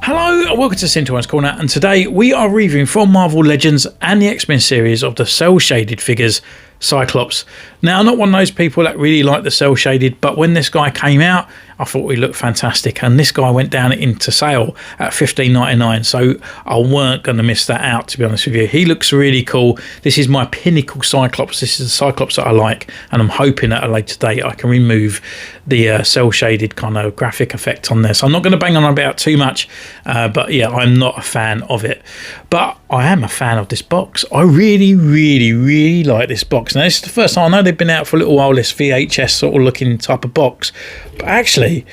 Hello and welcome to Centurion's Corner, and today we are reviewing from Marvel Legends and the X-Men series of the cel-shaded figures Cyclops. Now, I'm not one of those people that really like the cel-shaded, but when this guy came out, I thought he looked fantastic, and this guy went down into sale at $15.99, so I weren't going to miss that out, to be honest with you. He looks really cool. This is my pinnacle Cyclops. This is the Cyclops that I like, and I'm hoping at a later date I can remove the cel-shaded kind of graphic effect on there. So I'm not going to bang on about too much, but yeah, I'm not a fan of it. But I am a fan of this box. I really like this box. Now, this is the first time. I know they've been out for a little while, this VHS sort of looking type of box, but actually,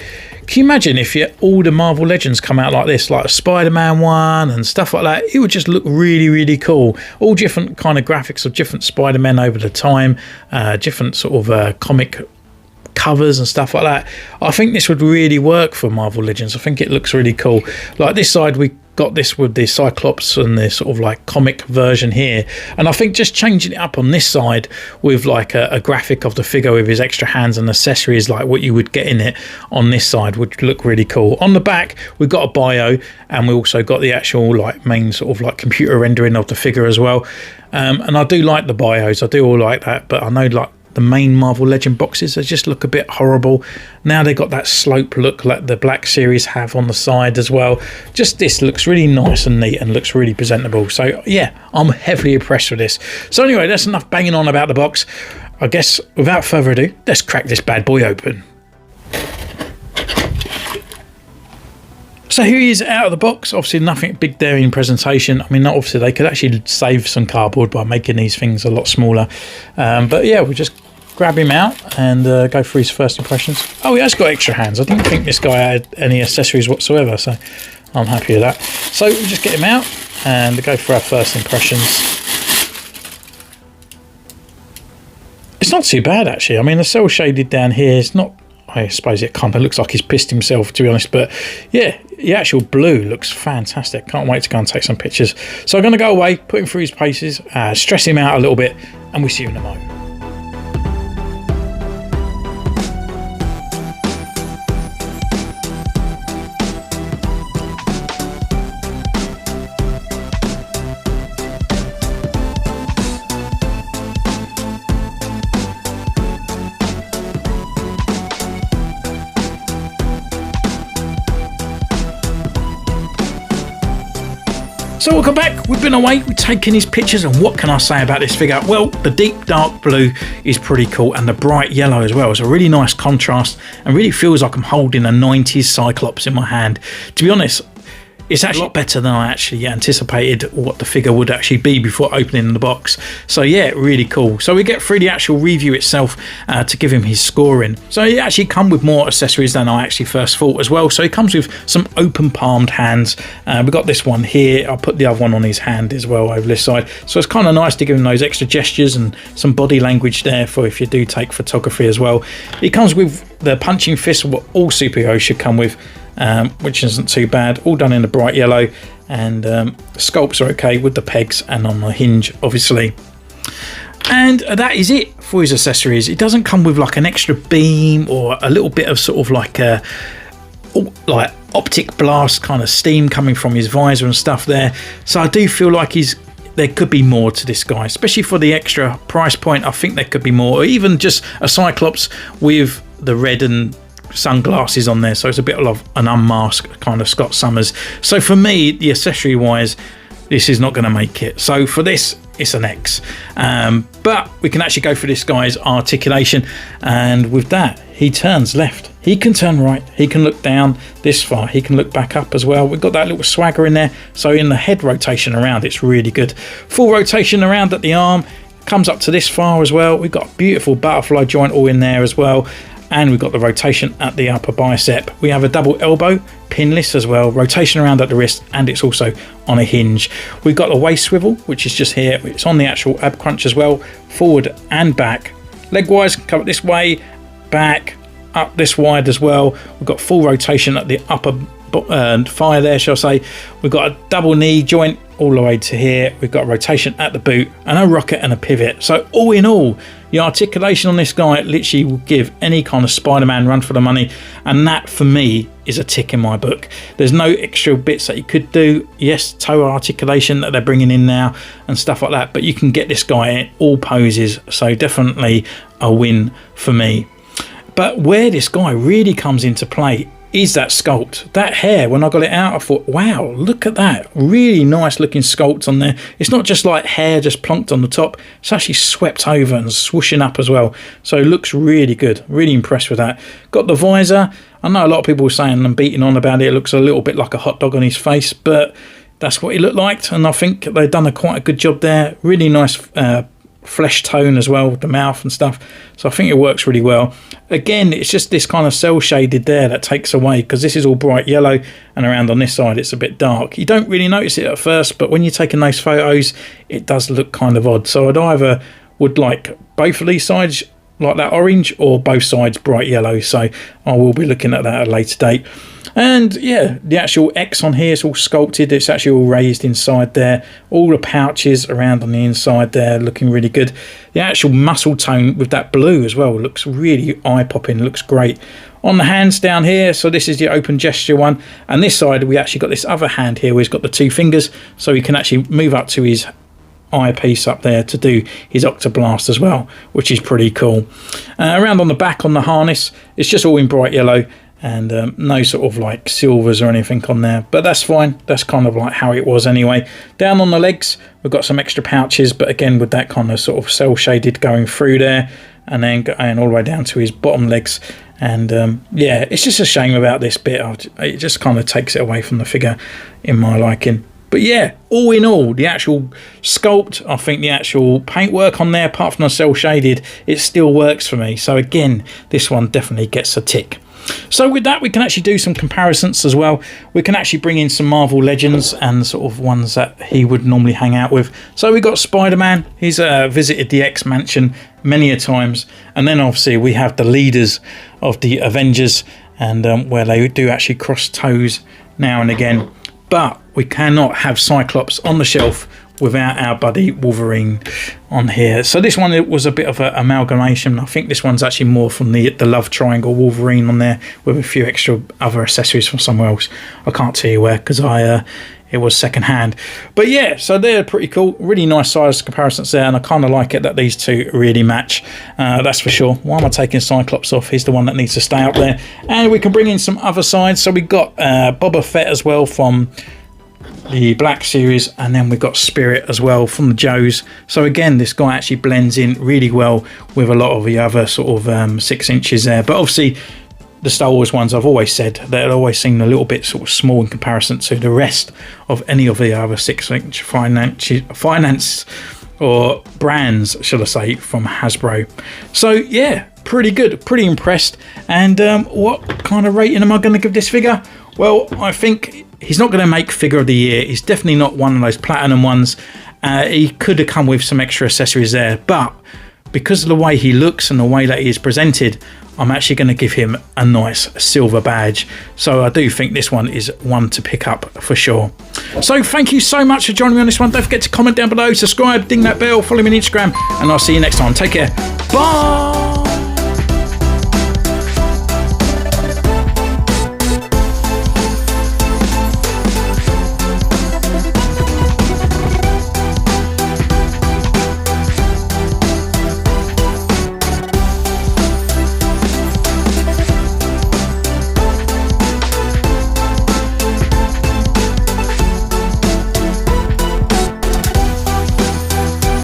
can you imagine if all the Marvel Legends come out like this, like a Spider-Man one and stuff like that? It would just look really cool. All different kind of graphics of different Spider-Men over the time, different sort of comic covers and stuff like that. I think this would really work for Marvel Legends. I think it looks really cool. Like this side, we got this with the Cyclops and the sort of like comic version here, and I think just changing it up on this side with like a graphic of the figure with his extra hands and accessories like what you would get in it on this side would look really cool. On the back we've got a bio, and we also got the actual like main sort of like computer rendering of the figure as well, and I do like the bios, I do all like that, but I know like the main Marvel Legend boxes, they just look a bit horrible. Now they got that slope look like the Black series have on the side as well. Just this looks really nice and neat and looks really presentable. So yeah, I'm heavily impressed with this. So anyway, that's enough banging on about the box. I guess without further ado, let's crack this bad boy open. So here he is out of the box. Obviously nothing big there in presentation. I mean, obviously they could actually save some cardboard by making these things a lot smaller. But yeah, we'll just grab him out and go through his first impressions. Oh, he has got extra hands. I didn't think this guy had any accessories whatsoever, so I'm happy with that. So we'll just get him out and go for our first impressions. It's not too bad, actually. I mean, the cel shaded down here is not... I suppose it kind of looks like he's pissed himself, to be honest, but yeah, the actual blue looks fantastic. Can't wait to go and take some pictures. So I'm going to go away, put him through his paces, stress him out a little bit, and we'll see you in a moment. So welcome back. We've been away, we've taken his pictures, and what can I say about this figure? Well, the deep dark blue is pretty cool, and the bright yellow as well. It's a really nice contrast and really feels like I'm holding a 90s Cyclops in my hand. To be honest, it's actually a lot better than I actually anticipated what the figure would actually be before opening the box. So yeah, really cool. So we get through the actual review itself to give him his scoring. So he actually comes with more accessories than I actually first thought as well. So he comes with some open palmed hands. We've got this one here. I'll put the other one on his hand as well over this side. So it's kind of nice to give him those extra gestures and some body language there for if you do take photography as well. He comes with the punching fist, what all superheroes should come with. Which isn't too bad, all done in the bright yellow, and the sculpts are okay with the pegs and on the hinge obviously. And that is it for his accessories. It doesn't come with like an extra beam or a little bit of sort of like a optic blast kind of steam coming from his visor and stuff there. So I do feel like there could be more to this guy, especially for the extra price point. I think there could be more, or even just a Cyclops with the red and sunglasses on there, so it's a bit of an unmasked kind of Scott Summers. So for me, the accessory wise, this is not going to make it. So for this, it's an X. But we can actually go for this guy's articulation, and with that, he turns left, he can turn right, he can look down this far, he can look back up as well. We've got that little swagger in there. So in the head rotation around, it's really good. Full rotation around at the arm, comes up to this far as well. We've got a beautiful butterfly joint all in there as well. And we've got the rotation at the upper bicep. We have a double elbow, pinless as well, rotation around at the wrist, and it's also on a hinge. We've got a waist swivel, which is just here. It's on the actual ab crunch as well, forward and back. Leg wise, come this way, back, up this wide as well. We've got full rotation at the upper thigh there, shall I say. We've got a double knee joint all the way to here. We've got a rotation at the boot and a rocket and a pivot. So all in all, the articulation on this guy literally will give any kind of Spider-Man run for the money, and that for me is a tick in my book. There's no extra bits that you could do. Yes, toe articulation that they're bringing in now and stuff like that, but you can get this guy in all poses, so definitely a win for me. But where this guy really comes into play is that sculpt. That hair, when I got it out, I thought, wow, look at that. Really nice looking sculpt on there. It's not just like hair just plonked on the top. It's actually swept over and swooshing up as well. So it looks really good. Really impressed with that. Got the visor. I know a lot of people were saying and beating on about it. It looks a little bit like a hot dog on his face, but that's what he looked like. And I think they've done quite a good job there. Really nice flesh tone as well with the mouth and stuff, so I think it works really well. Again, it's just this kind of cell shaded there that takes away, because this is all bright yellow and around on this side it's a bit dark. You don't really notice it at first, but when you're taking those photos it does look kind of odd. So I'd either would like both of these sides like that orange, or both sides bright yellow, so I will be looking at that at a later date. And yeah, the actual X on here is all sculpted. It's actually all raised inside there. All the pouches around on the inside there looking really good. The actual muscle tone with that blue as well looks really eye-popping, looks great. On the hands down here, so this is the open gesture one, and this side we actually got this other hand here where he's got the two fingers, so he can actually move up to his eyepiece up there to do his octoblast as well, which is pretty cool. Around on the back on the harness, it's just all in bright yellow, and no sort of like silvers or anything on there, but that's fine. That's kind of like how it was anyway. Down on the legs we've got some extra pouches, but again with that kind of sort of cell shaded going through there, and then going all the way down to his bottom legs. And yeah, it's just a shame about this bit. It just kind of takes it away from the figure in my liking. But yeah, all in all, the actual sculpt, I think the actual paintwork on there, apart from the cell shaded, it still works for me. So again, this one definitely gets a tick. So with that, we can actually do some comparisons as well. We can actually bring in some Marvel Legends and sort of ones that he would normally hang out with. So we got Spider-Man. He's visited the X mansion many a times, and then obviously we have the leaders of the Avengers, and where they do actually cross toes now and again. But we cannot have Cyclops on the shelf without our buddy Wolverine on here. So this one, it was a bit of an amalgamation. I think this one's actually more from the love triangle Wolverine on there, with a few extra other accessories from somewhere else. I can't tell you where, because it was second hand. But yeah, so they're pretty cool. Really nice size comparisons there, and I kind of like it that these two really match. That's for sure. Why am I taking Cyclops off? He's the one that needs to stay up there. And we can bring in some other sides. So we got Boba Fett as well from the Black series, and then we've got Spirit as well from the Joes. So again, this guy actually blends in really well with a lot of the other sort of 6 inches there. But obviously the Star Wars ones, I've always said that it always seemed a little bit sort of small in comparison to the rest of any of the other 6-inch finance or brands, should I say, from Hasbro. So yeah, pretty good, pretty impressed. And what kind of rating am I going to give this figure? Well, I think he's not going to make figure of the year. He's definitely not one of those platinum ones. He could have come with some extra accessories there, but because of the way he looks and the way that he is presented, I'm actually going to give him a nice silver badge. So I do think this one is one to pick up for sure. So thank you so much for joining me on this one. Don't forget to comment down below, subscribe, ding that bell, follow me on Instagram, and I'll see you next time. Take care. Bye.